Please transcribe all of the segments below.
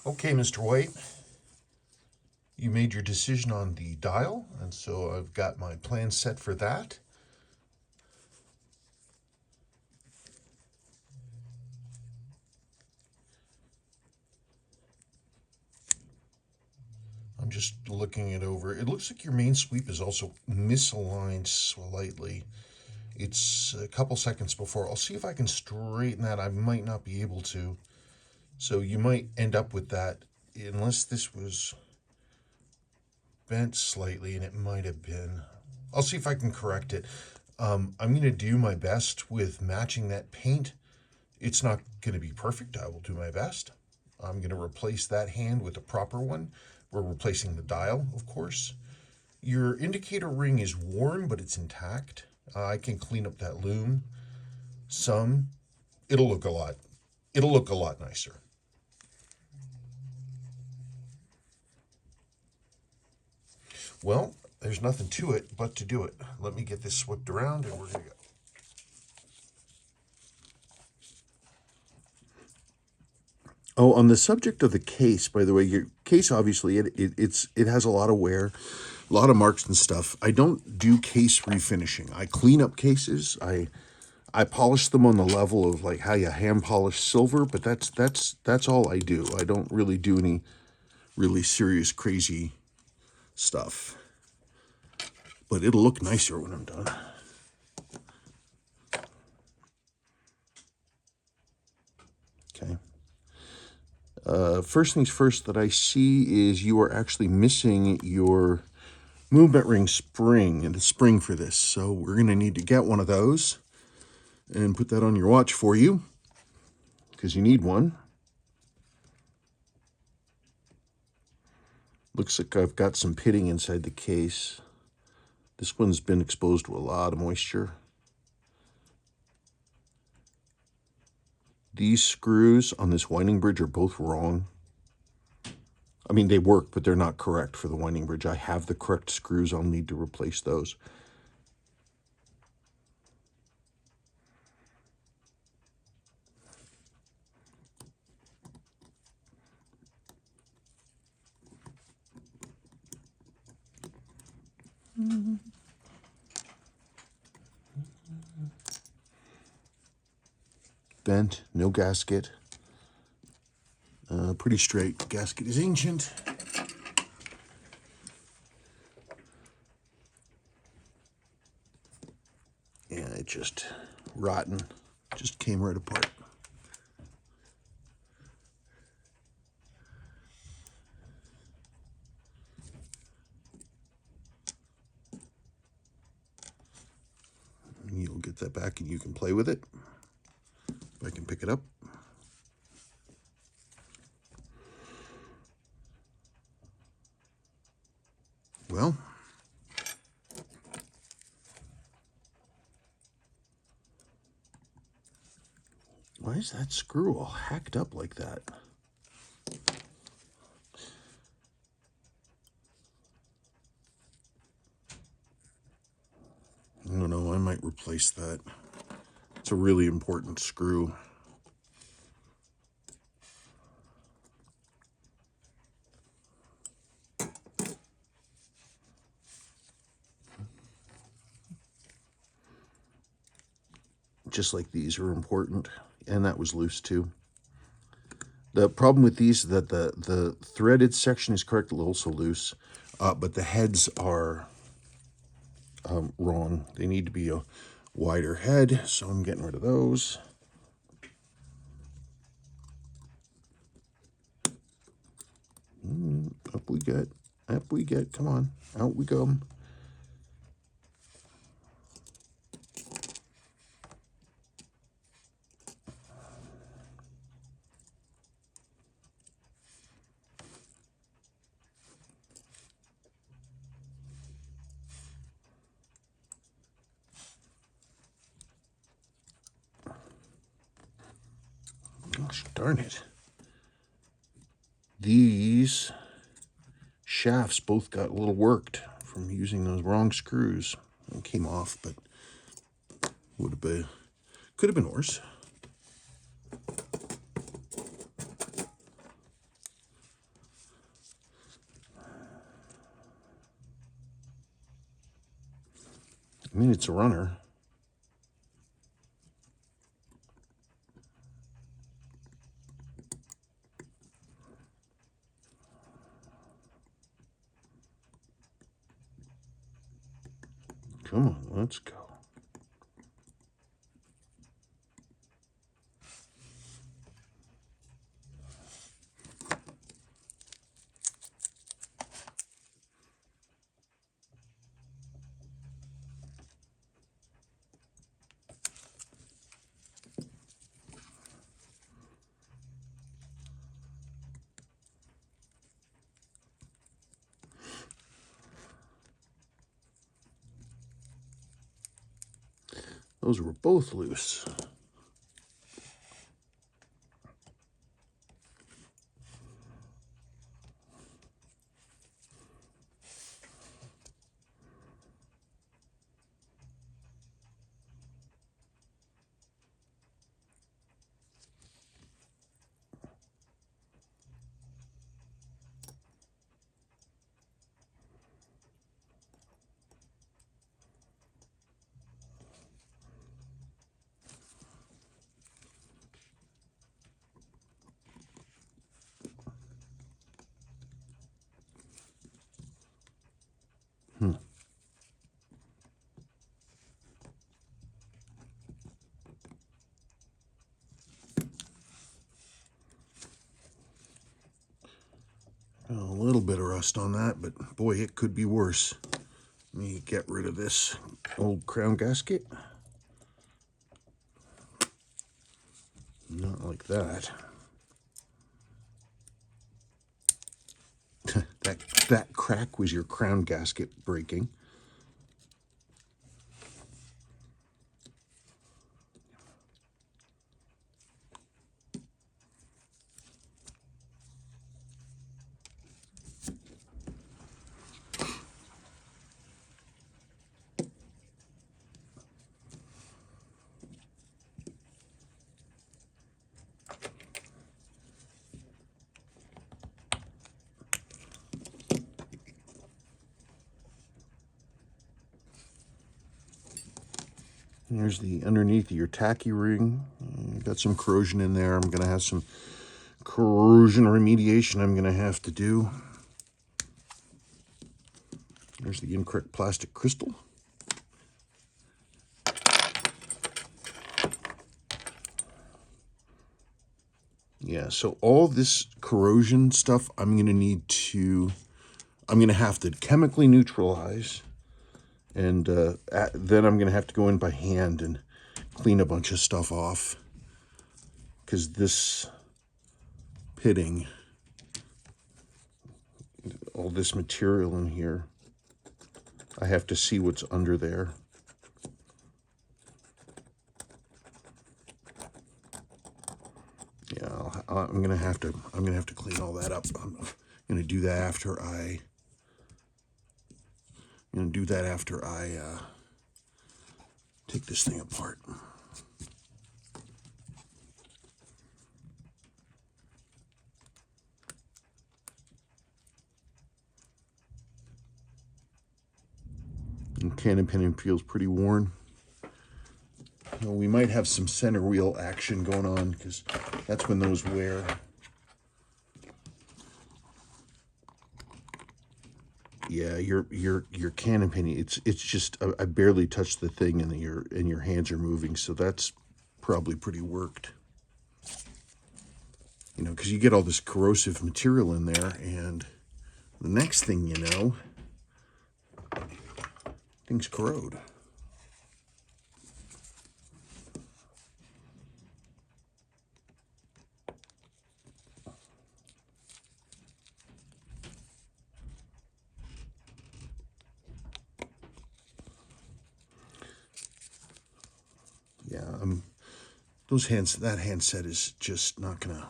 Okay, Mr. White, you made your decision on the dial, and so I've got my plan set for that. I'm just looking it over. It looks like your main sweep is also misaligned slightly. It's a couple seconds before. I'll see if I can straighten that. I might not be able to. So you might end up with that, unless this was bent slightly, and it might have been. I'll see if I can correct it. I'm going to do my best with matching that paint. It's not going to be perfect. I will do my best. I'm going to replace that hand with a proper one. We're replacing the dial, of course. Your indicator ring is worn, but it's intact. I can clean up that loom some. It'll look a lot nicer. Well, there's nothing to it but to do it. Let me get this swept around and we're going to go. Oh, on the subject of the case, by the way, your case obviously it has a lot of wear, a lot of marks and stuff. I don't do case refinishing. I clean up cases. I polish them on the level of like how you hand polish silver, but that's all I do. I don't really do any really serious crazy stuff. But it'll look nicer when I'm done. Okay. First things first that I see is you are actually missing your movement ring spring and the spring for this. So we're going to need to get one of those and put that on your watch for you because you need one. Looks like I've got some pitting inside the case. This one's been exposed to a lot of moisture. These screws on this winding bridge are both wrong. I mean, they work, but they're not correct for the winding bridge. I have the correct screws. I'll need to replace those. Bent, no gasket. Pretty straight. Gasket is ancient. Yeah, it just rotten. Just came right apart. You'll get that back and you can play with it. If I can pick it up. Well, why is that screw all hacked up like that? I don't know, I might replace that. It's a really important screw. Just like these are important, and that was loose too. The problem with these is that the threaded section is correct, also loose, but the heads are wrong. They need to be a wider head, so I'm getting rid of those. Up we get, come on, out we go. Gosh darn it. These shafts both got a little worked from using those wrong screws. It came off, but could have been worse. I mean, it's a runner. Come on, let's go. Those were both loose. A little bit of rust on that, but boy, it could be worse. Let me get rid of this old crown gasket. Not like that. that crack was your crown gasket breaking. Here's the underneath of your tacky ring. You got some corrosion in there. I'm going to have some corrosion remediation I'm going to have to do. There's the incorrect plastic crystal. Yeah, so all this corrosion stuff I'm going to have to chemically neutralize. And then I'm going to have to go in by hand and clean a bunch of stuff off. Because this pitting, all this material in here, I have to see what's under there. Yeah, I'm gonna have to clean all that up. I'm gonna do that after I take this thing apart. And cannon pinning feels pretty worn. Well, we might have some center wheel action going on because that's when those wear. Yeah, your cannon pinning, it's just I barely touched the thing and your hands are moving, so that's probably pretty worked. You know, because you get all this corrosive material in there, and the next thing you know, things corrode. Yeah, that handset is just not gonna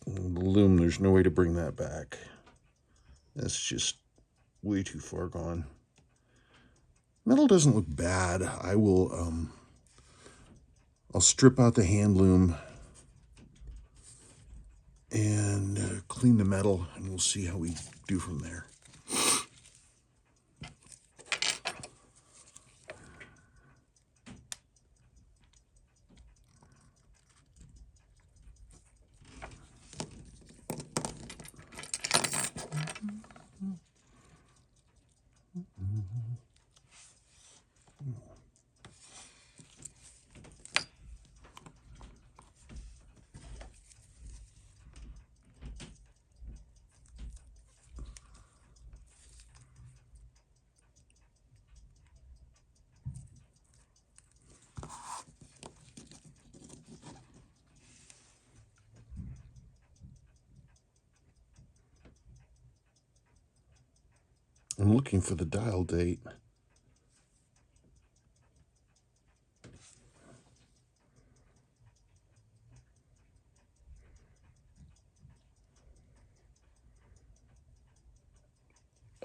loom. There's no way to bring that back. That's just way too far gone. Metal doesn't look bad. I'll strip out the hand loom and clean the metal, and we'll see how we do from there. I'm looking for the dial date.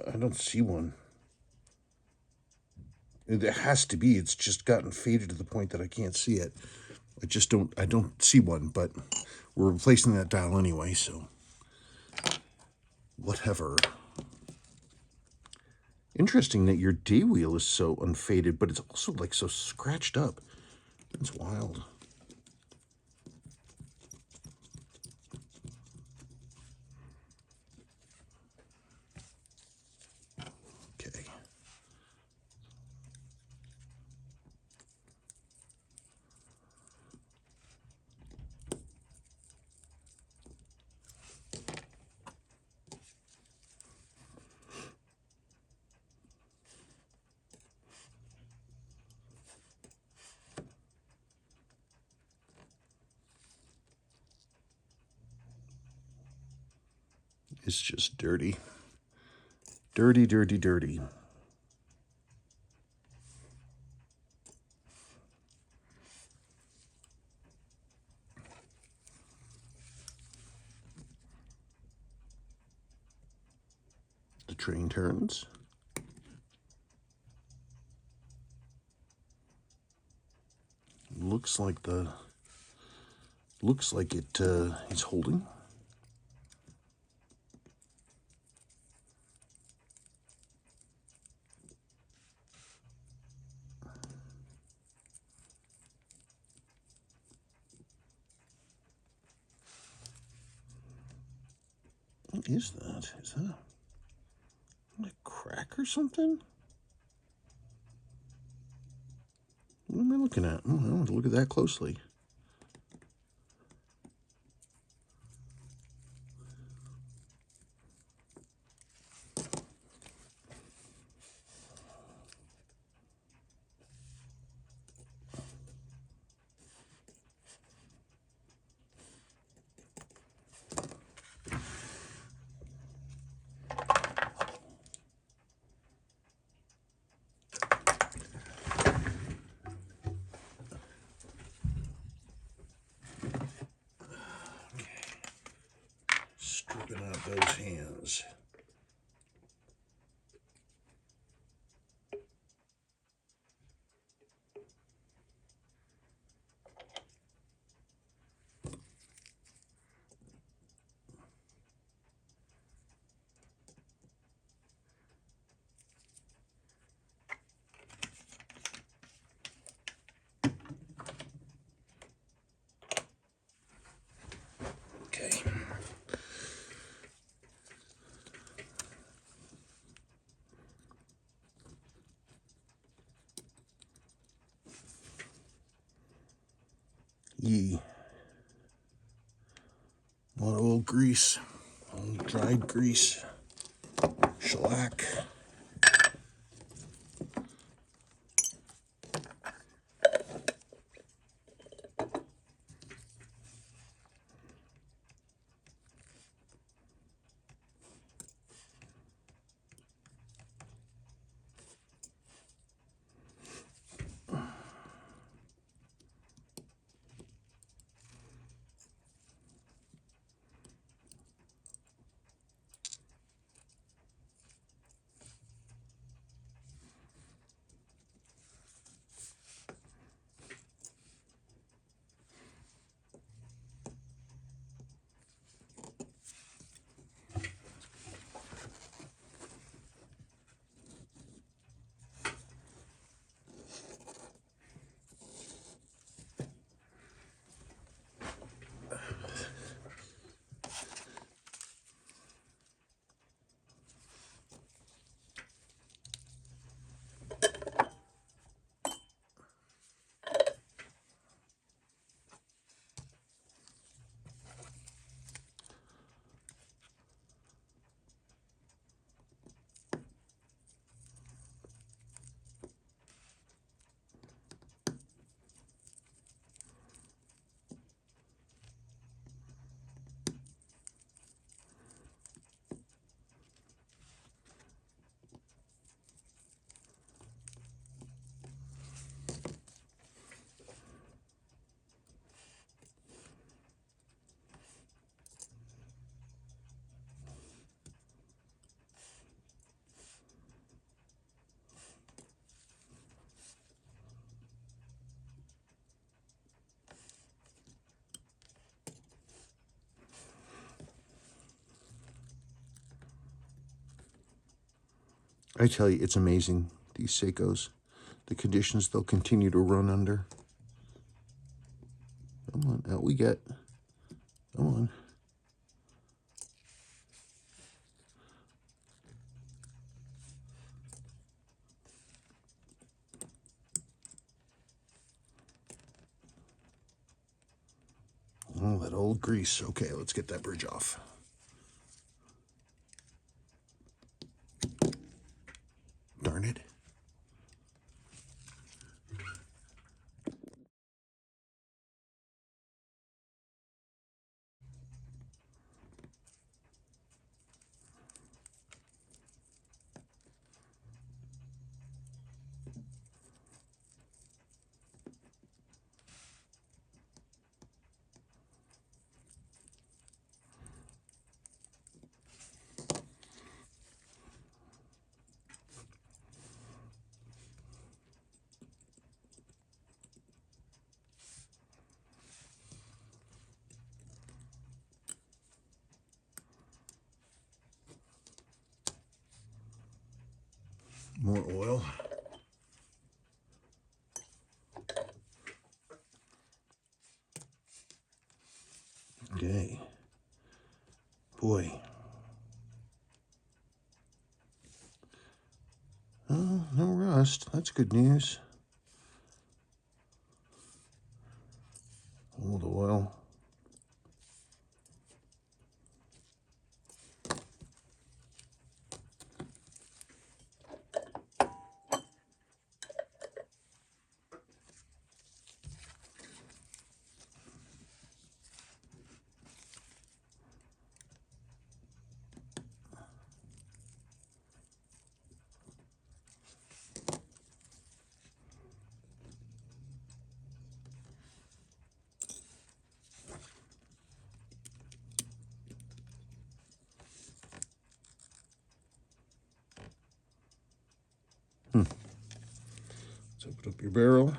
I don't see one. There has to be. It's just gotten faded to the point that I can't see it. I don't see one, but we're replacing that dial anyway, so whatever. Interesting that your day wheel is so unfaded, but it's also like so scratched up. It's wild. Okay. It's just dirty. Dirty, dirty, dirty. The train turns. Looks like it's holding. What is that? Is that a crack or something? What am I looking at? Oh, I want to look at that closely. Stripping out those hands. Okay. Yee. A lot of old grease, old dried grease, shellac. I tell you, it's amazing, these Seikos. The conditions they'll continue to run under. Come on, out we get. Come on. Oh, that old grease. Okay, let's get that bridge off. Darn it. More oil. Okay. Boy. Oh, no rust. That's good news. Old oil. Let's open up your barrel.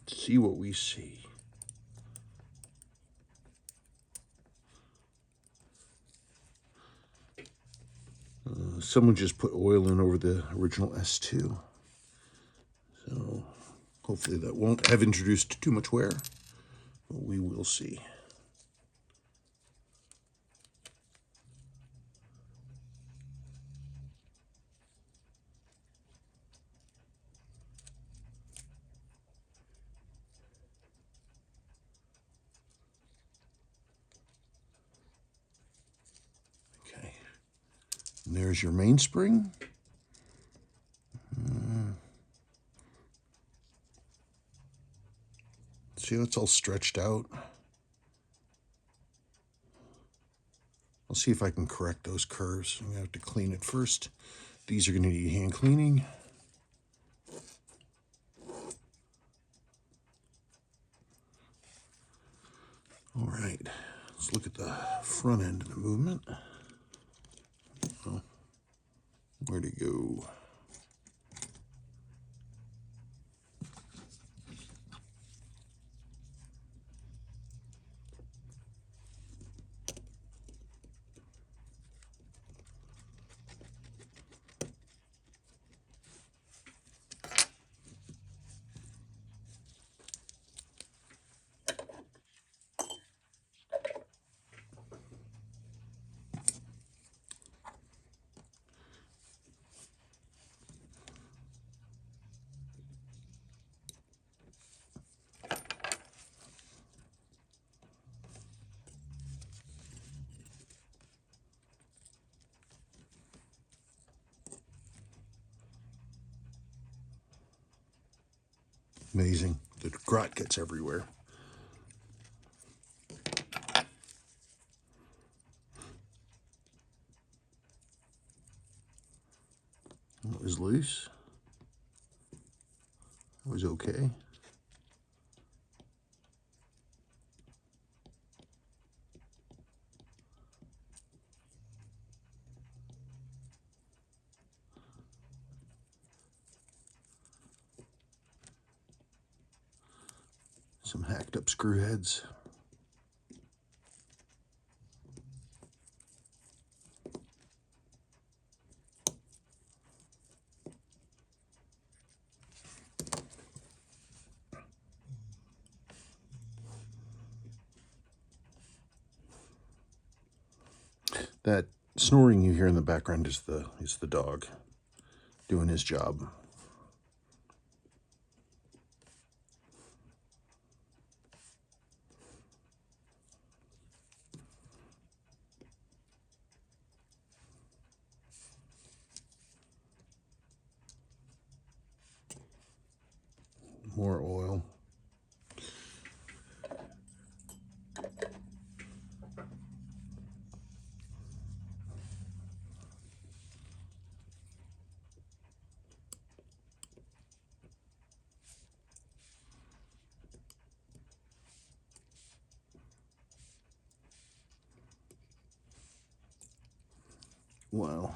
Let's see what we see. Someone just put oil in over the original S2. So hopefully that won't have introduced too much wear. But we will see. Okay. And there's your mainspring. See how it's all stretched out? I'll see if I can correct those curves. I'm going to have to clean it first. These are going to need hand cleaning. All right, let's look at the front end of the movement. Oh, where'd it go? Amazing. The grot gets everywhere. It was loose. It was okay. Some hacked up screw heads. That snoring you hear in the background is the dog doing his job. More oil. Wow.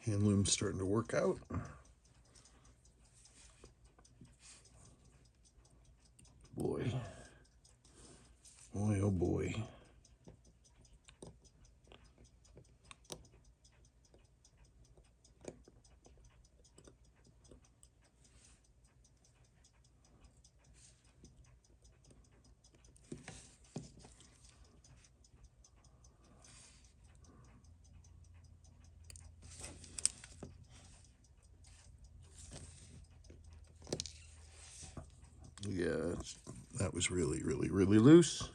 Hand loom's starting to work out. Boy. Boy, oh boy. Yeah, that was really, really, really loose.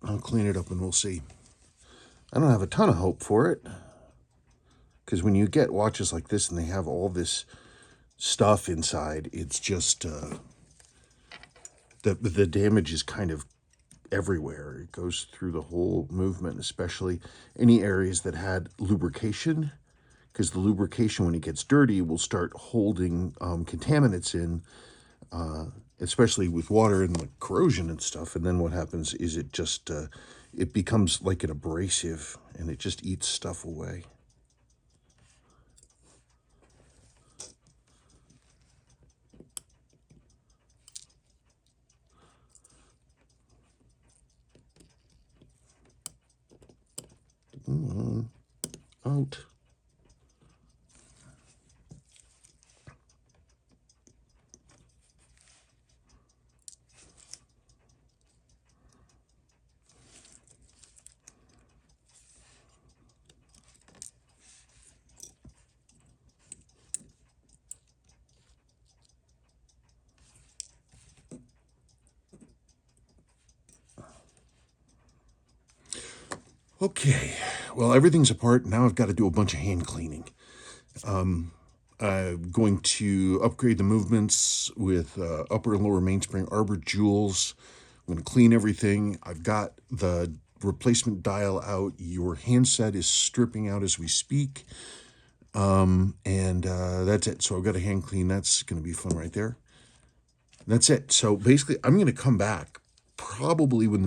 I'll clean it up and we'll see. I don't have a ton of hope for it, because when you get watches like this and they have all this stuff inside, it's just the damage is kind of everywhere. It goes through the whole movement, especially any areas that had lubrication, because the lubrication, when it gets dirty, will start holding contaminants in, especially with water and like corrosion and stuff. And then what happens is it just it becomes like an abrasive, and it just eats stuff away. Out. Okay, well, everything's apart. Now I've got to do a bunch of hand cleaning. I'm going to upgrade the movements with upper and lower mainspring arbor jewels. I'm going to clean everything. I've got the replacement dial out. Your handset is stripping out as we speak. And that's it. So I've got a hand clean. That's going to be fun right there. That's it. So basically, I'm going to come back probably when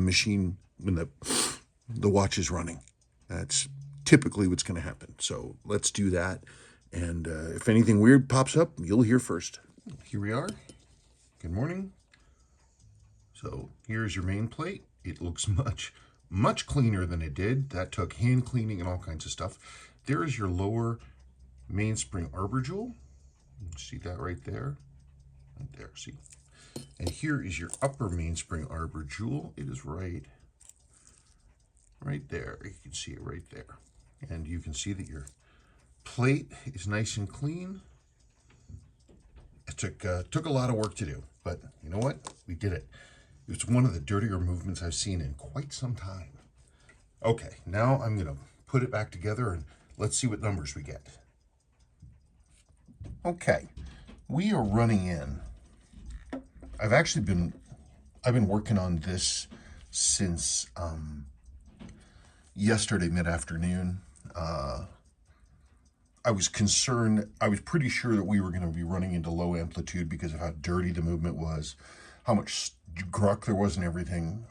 the watch is running. That's typically what's going to happen. So let's do that. And if anything weird pops up, you'll hear first. Here we are. Good morning. So here's your main plate. It looks much cleaner than it did. That took hand cleaning and all kinds of stuff. There is your lower mainspring arbor jewel. See that right there? Right there, see? And here is your upper mainspring arbor jewel. It is right there. You can see it right there. And you can see that your plate is nice and clean. It took a lot of work to do, but you know what? We did it. It's one of the dirtier movements I've seen in quite some time. Okay, now I'm going to put it back together and let's see what numbers we get. Okay, we are running in. I've been working on this since yesterday mid-afternoon. I was concerned, I was pretty sure that we were going to be running into low amplitude because of how dirty the movement was, how much gruck there was and everything.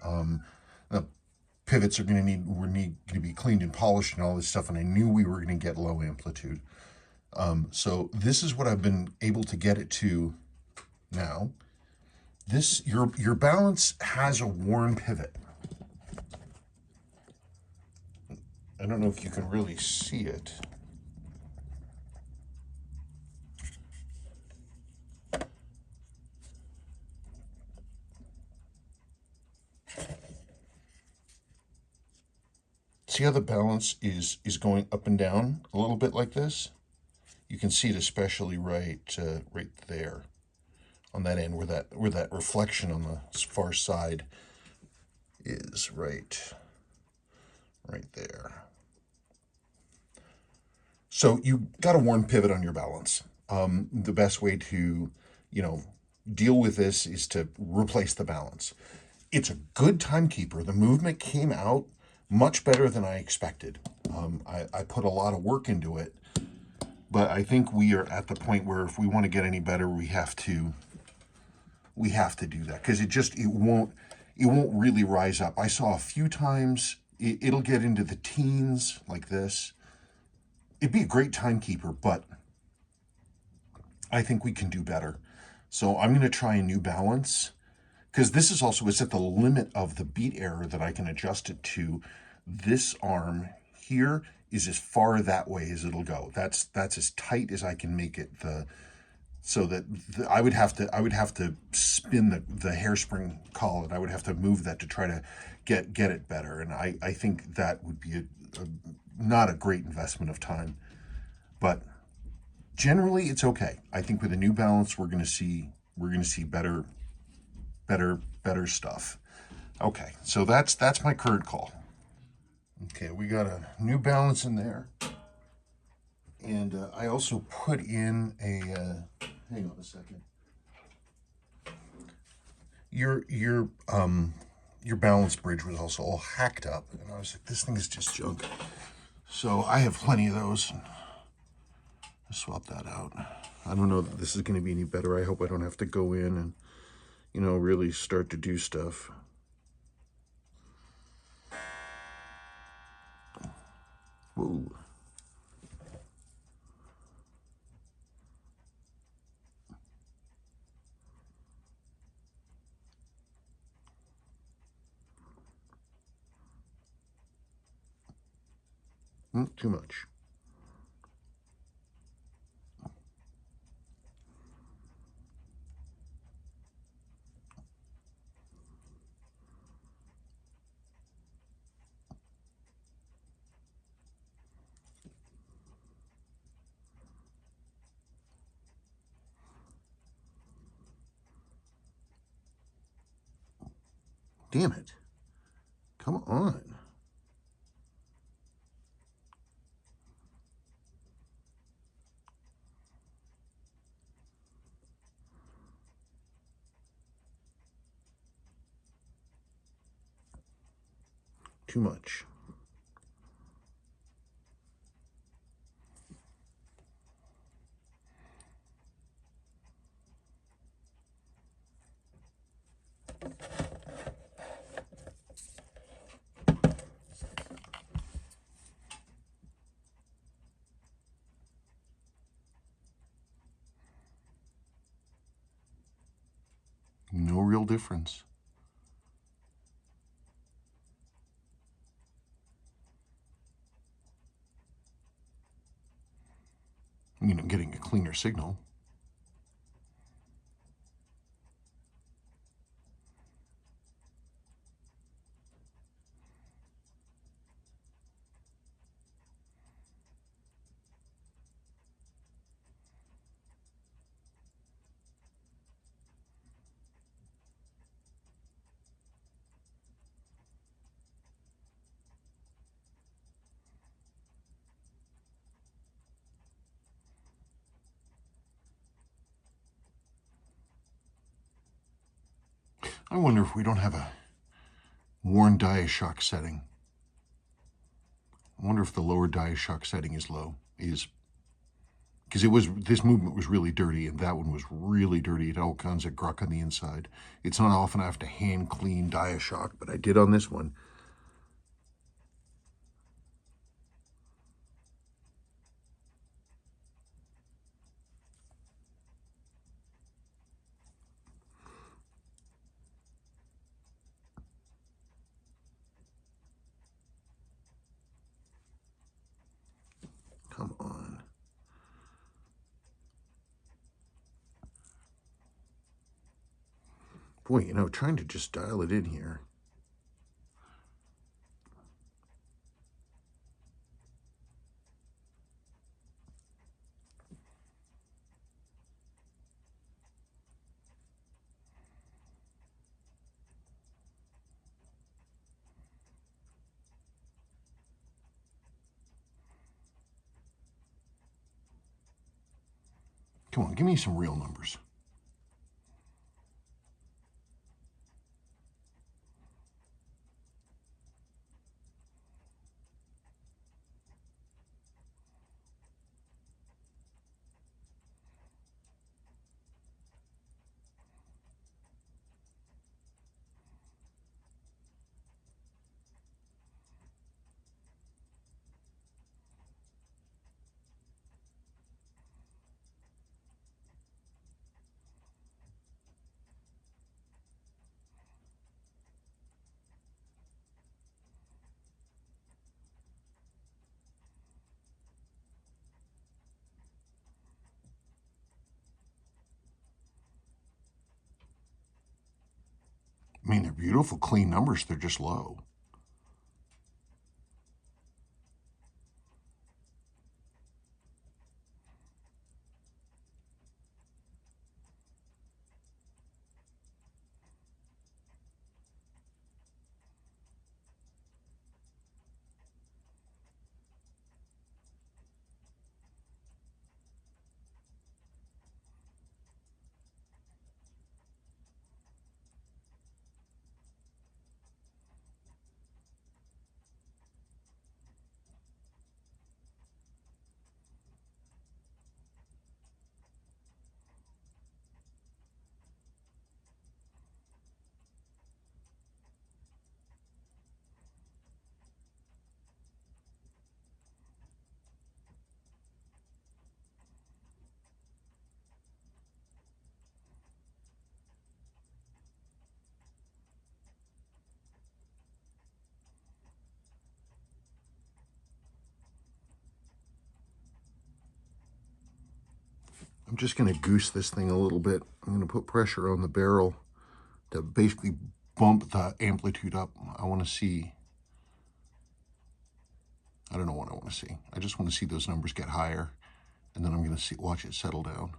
The pivots are going to need to be cleaned and polished and all this stuff, and I knew we were going to get low amplitude. So this is what I've been able to get it to now. Your balance has a worn pivot. I don't know if you can really see it. See how the balance is going up and down a little bit like this? You can see it especially right there on that end where that reflection on the far side is right there. So you got a worn pivot on your balance. The best way to, deal with this is to replace the balance. It's a good timekeeper. The movement came out much better than I expected. I put a lot of work into it, but I think we are at the point where if we want to get any better, we have to do that, because it won't really rise up. I saw a few times it'll get into the teens like this. It'd be a great timekeeper, but I think we can do better. So I'm going to try a new balance, because this is also, it's at the limit of the beat error that I can adjust it to. This arm here is as far that way as it'll go. That's as tight as I can make it. I would have to spin the hairspring collet. I would have to move that to try to get it better. And I think that would be not a great investment of time. But generally it's okay. I think with a new balance we're gonna see better stuff. Okay, so that's my current call. Okay, we got a new balance in there. And I also put in hang on a second. Your balance bridge was also all hacked up, and I was like, this thing is just junk. So I have plenty of those. Swap that out. I don't know that this is going to be any better. I hope I don't have to go in and, really start to do stuff. Whoa. Too much. Damn it. Come on. Too much. No real difference. I'm getting a cleaner signal. I wonder if we don't have a worn Diashock setting. I wonder if the lower Diashock setting is low. Because this movement was really dirty, and that one was really dirty. It had all kinds of gruck on the inside. It's not often I have to hand clean Diashock, but I did on this one. Come on. Boy, you know, trying to just dial it in here. Come on, give me some real numbers. I mean, they're beautiful, clean numbers. They're just low. I'm just going to goose this thing a little bit. I'm going to put pressure on the barrel to basically bump the amplitude up. I want to see, I don't know what I want to see. I just want to see those numbers get higher, and then I'm going to watch it settle down.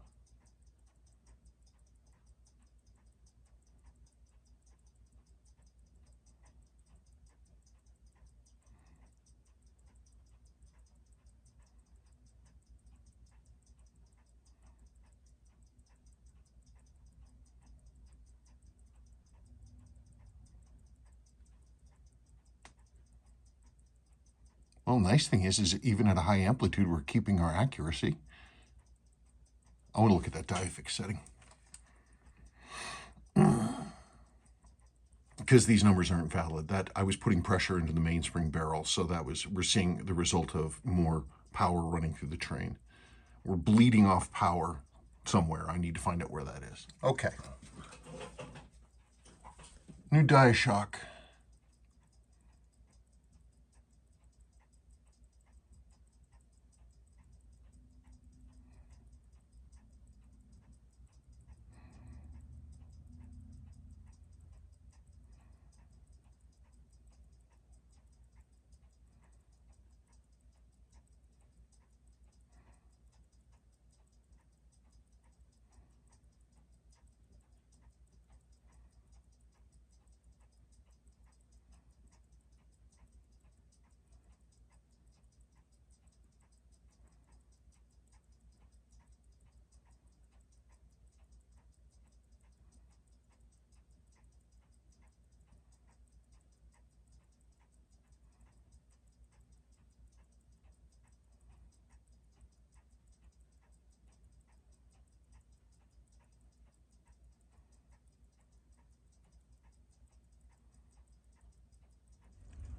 Well, nice thing is even at a high amplitude, we're keeping our accuracy. I want to look at that diafix setting. Because these numbers aren't valid. That I was putting pressure into the mainspring barrel, so we're seeing the result of more power running through the train. We're bleeding off power somewhere. I need to find out where that is. Okay. New Diashock.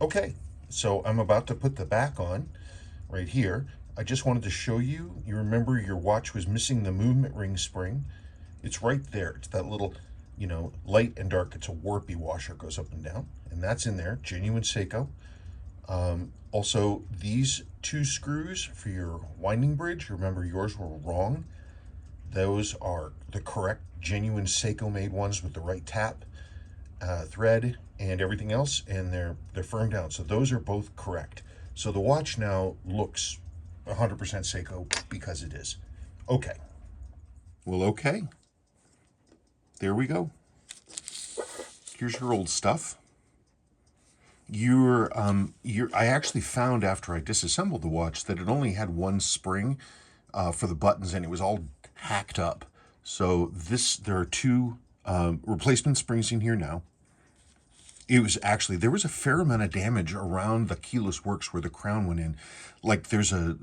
Okay, so I'm about to put the back on right here. I just wanted to show you, you remember your watch was missing the movement ring spring. It's right there. It's that little, light and dark. It's a warpy washer, goes up and down, and that's in there, genuine Seiko. Also, these two screws for your winding bridge, remember yours were wrong. Those are the correct, genuine Seiko made ones with the right tap, thread, and everything else, and they're firm down. So those are both correct. So the watch now looks 100% Seiko because it is. Okay. Well, okay. There we go. Here's your old stuff. I actually found after I disassembled the watch that it only had one spring for the buttons, and it was all hacked up. So there are two replacement springs in here now. It was actually, there was a fair amount of damage around the keyless works where the crown went in. Like there's a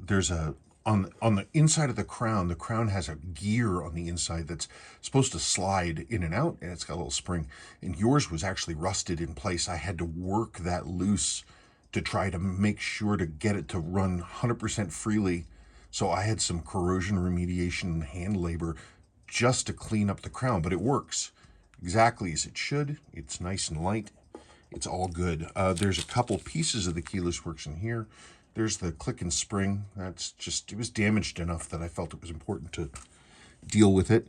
on the inside of the crown has a gear on the inside that's supposed to slide in and out, and it's got a little spring. And yours was actually rusted in place. I had to work that loose to try to make sure to get it to run 100% freely. So I had some corrosion remediation and hand labor just to clean up the crown, but it works exactly as it should. It's nice and light. It's all good. There's a couple pieces of the keyless works in here. There's the click and spring. It was damaged enough that I felt it was important to deal with it.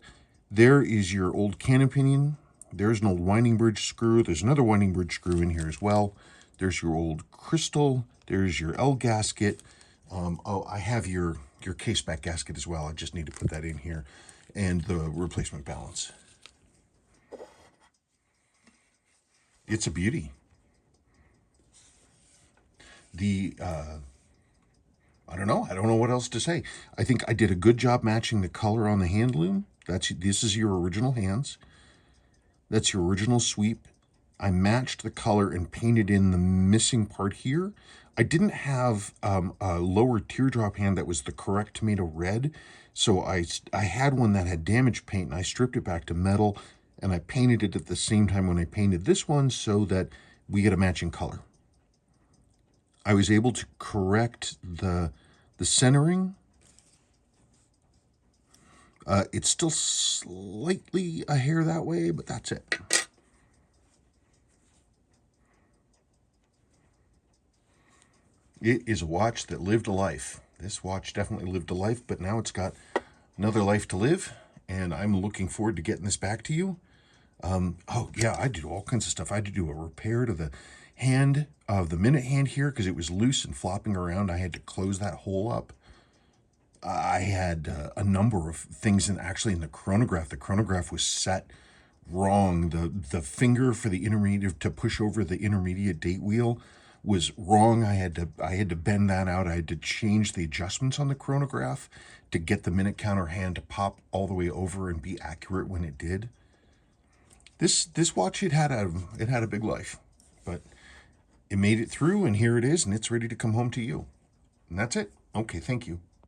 There is your old cannon pinion. There's an old winding bridge screw. There's another winding bridge screw in here as well. There's your old crystal. There's your L gasket. I have your case back gasket as well. I just need to put that in here. And the replacement balance. It's a beauty. I don't know what else to say. I think I did a good job matching the color on the hand loom. This is your original hands. That's your original sweep. I matched the color and painted in the missing part here. I didn't have a lower teardrop hand that was the correct tomato red, so I had one that had damaged paint, and I stripped it back to metal, and I painted it at the same time when I painted this one so that we get a matching color. I was able to correct the centering. It's still slightly a hair that way, but that's it. It is a watch that lived a life. This watch definitely lived a life, but now it's got another life to live, and I'm looking forward to getting this back to you. Oh yeah, I did all kinds of stuff. I had to do a repair to the hand of the minute hand here because it was loose and flopping around. I had to close that hole up. I had a number of things actually in the chronograph. The chronograph was set wrong. The finger for the intermediate to push over the intermediate date wheel was wrong. I had to bend that out. I had to change the adjustments on the chronograph to get the minute counter hand to pop all the way over and be accurate when it did. This watch, it had a big life, but it made it through, and here it is, and it's ready to come home to you. And that's it. Okay, thank you.